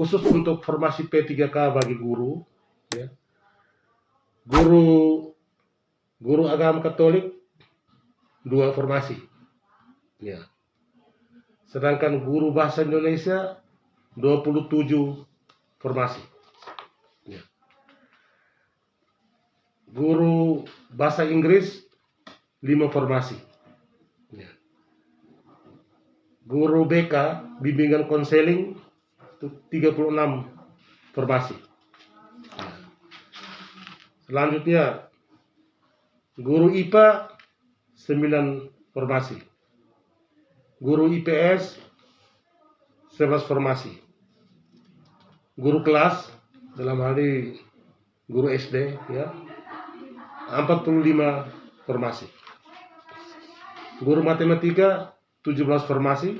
khusus untuk formasi P3K bagi guru, ya. Guru agama Katolik 2 formasi, ya. Sedangkan guru bahasa Indonesia 27 formasi, ya. Guru bahasa Inggris 5 formasi, ya. Guru BK bimbingan konseling 36 formasi. Selanjutnya guru IPA 9 formasi. Guru IPS 11 formasi. Guru kelas dalam hal ini guru SD, ya, 45 formasi. Guru matematika 17 formasi.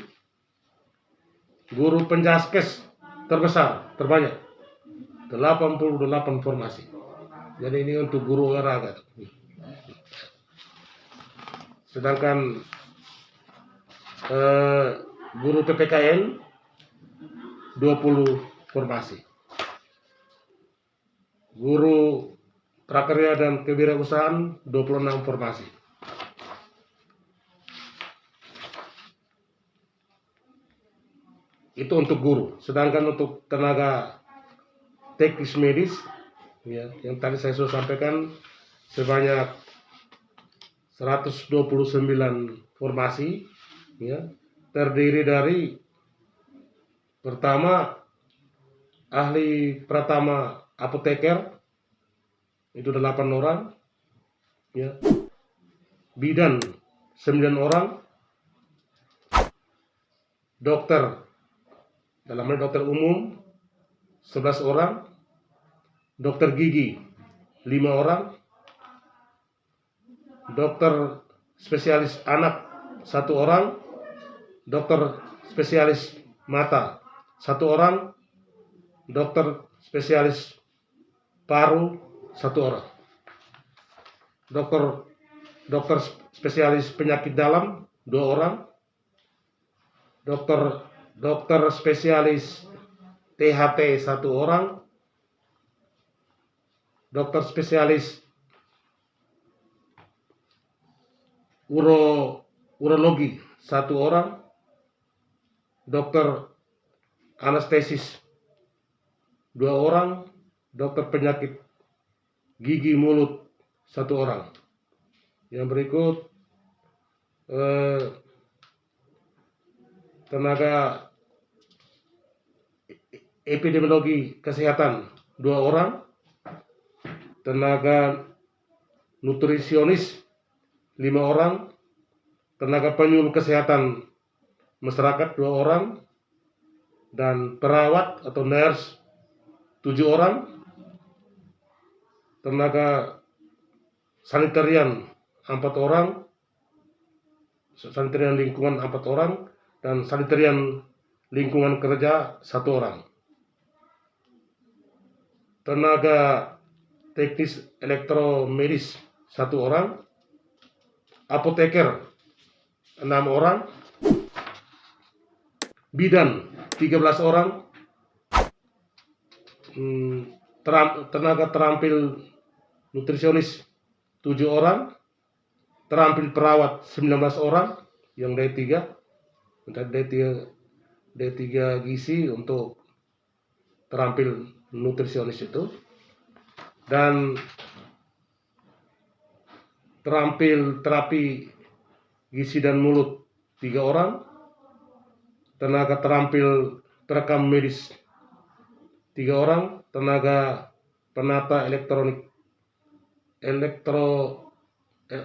Guru penjaskes terbanyak 88 formasi. Jadi ini untuk guru olahraga. Sedangkan guru PPKN 20 formasi. Guru prakerja dan kewirausahaan 26 formasi. Itu untuk guru. Sedangkan untuk tenaga teknis medis, ya, yang tadi saya sudah sampaikan, sebanyak 129 formasi, ya, terdiri dari pertama ahli pratama apoteker itu 8 orang, ya. Bidan 9 orang. Dokter dalam hal dokter umum 11 orang. Dokter gigi 5 orang. Dokter spesialis anak 1 orang. Dokter spesialis mata 1 orang. Dokter spesialis paru 1 orang. Dokter spesialis penyakit dalam 2 orang. Dokter spesialis THT 1 orang. Dokter spesialis urologi 1 orang. Dokter anestesis 2 orang. Dokter penyakit gigi mulut 1 orang. Yang berikut tenaga epidemiologi kesehatan 2 orang. Tenaga nutrisionis 5 orang. Tenaga penyuluh kesehatan masyarakat 2 orang. Dan perawat atau nurse 7 orang. Tenaga sanitarian 4 orang. Sanitarian lingkungan 4 orang. Dan sanitarian lingkungan kerja 1 orang. Tenaga teknis elektromedis 1 orang. Apoteker 6 orang. Bidan 13 orang. Tenaga terampil nutrisionis 7 orang. Terampil perawat 19 orang. Yang D3 gizi untuk terampil nutrisionis itu. Dan terampil terapi gizi dan mulut 3 orang. Tenaga terampil perekam medis 3 orang. Tenaga penata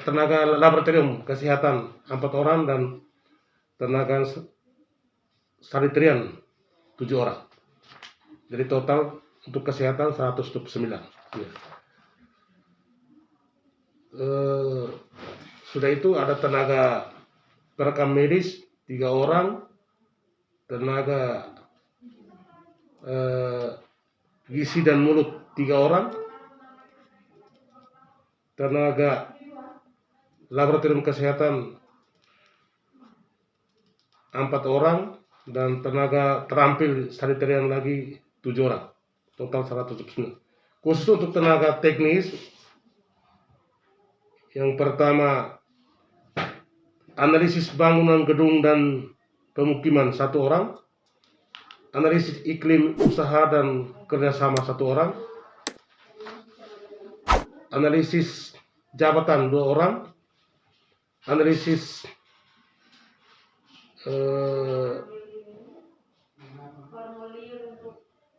tenaga laboratorium kesehatan 4 orang. Dan tenaga sanitarian 7 orang. Jadi total untuk kesehatan 129. Ya. Sudah itu ada tenaga perekam medis 3 orang. Tenaga gizi dan mulut 3 orang. Tenaga laboratorium kesehatan 4 orang. Dan tenaga terampil sanitarian lagi orang, total 179. Khusus untuk tenaga teknis, yang pertama analisis bangunan gedung dan pemukiman 1 orang, analisis iklim usaha dan kerjasama 1 orang, analisis jabatan 2 orang, analisis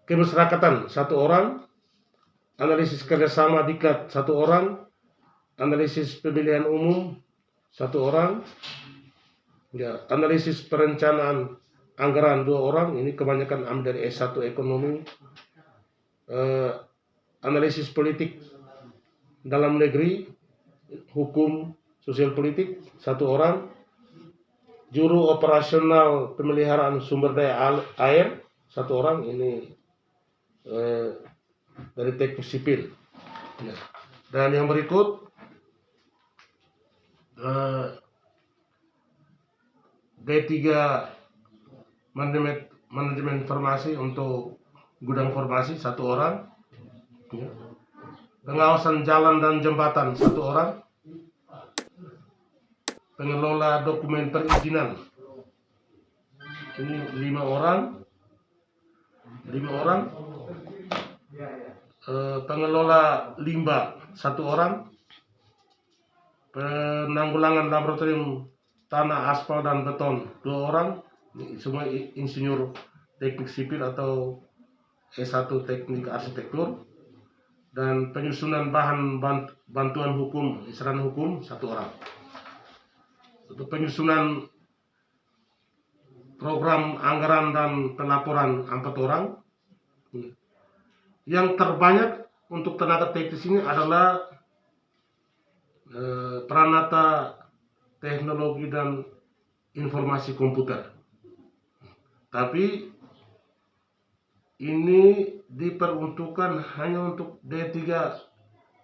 kemasyarakatan 1 orang, analisis kerjasama diklat 1 orang, analisis pemilihan umum 1 orang, ya, analisis perencanaan anggaran 2 orang, ini kebanyakan ambil dari S1 ekonomi, analisis politik dalam negeri, hukum, sosial politik 1 orang, juru operasional pemeliharaan sumber daya air 1 orang, ini dari teknik sipil. Ya. Dan yang berikut D3 manajemen informasi untuk gudang informasi 1 orang, ya. Pengawasan jalan dan jembatan 1 orang, pengelola dokumen perizinan ini 5 orang, pengelola limbah 1 orang, penanggulangan laboratorium tanah, aspal dan beton 2 orang, ini semua insinyur teknik sipil atau S1 teknik arsitektur, dan penyusunan bahan bantuan hukum, sarana hukum 1 orang. Untuk penyusunan program anggaran dan pelaporan 4 orang. Yang terbanyak untuk tenaga teknis ini adalah peranata teknologi dan informasi komputer. Tapi ini diperuntukkan hanya untuk D3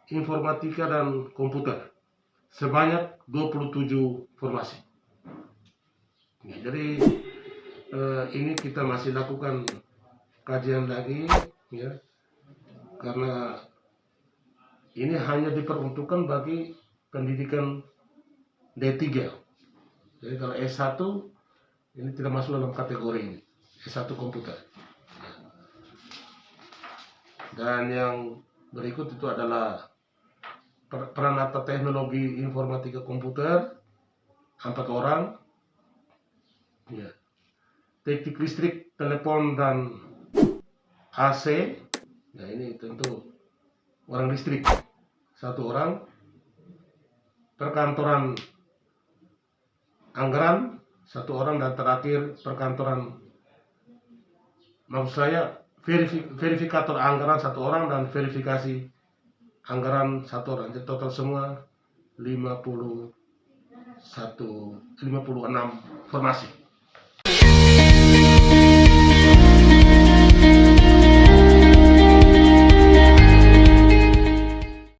informatika dan komputer sebanyak 27 formasi. Ya, jadi ini kita masih lakukan kajian lagi, ya, karena ini hanya diperuntukkan bagi pendidikan D3. Jadi kalau S1 ini tidak masuk dalam kategori ini, S1 komputer. Dan yang berikut itu adalah peranata teknologi informatika komputer 4 orang, ya. Teknik listrik, telepon dan AC, nah ini tentu orang listrik 1 orang, perkantoran anggaran 1 orang, dan terakhir perkantoran, maksud saya verifikator anggaran 1 orang dan verifikasi anggaran 1 orang. Jadi total semua 56 formasi.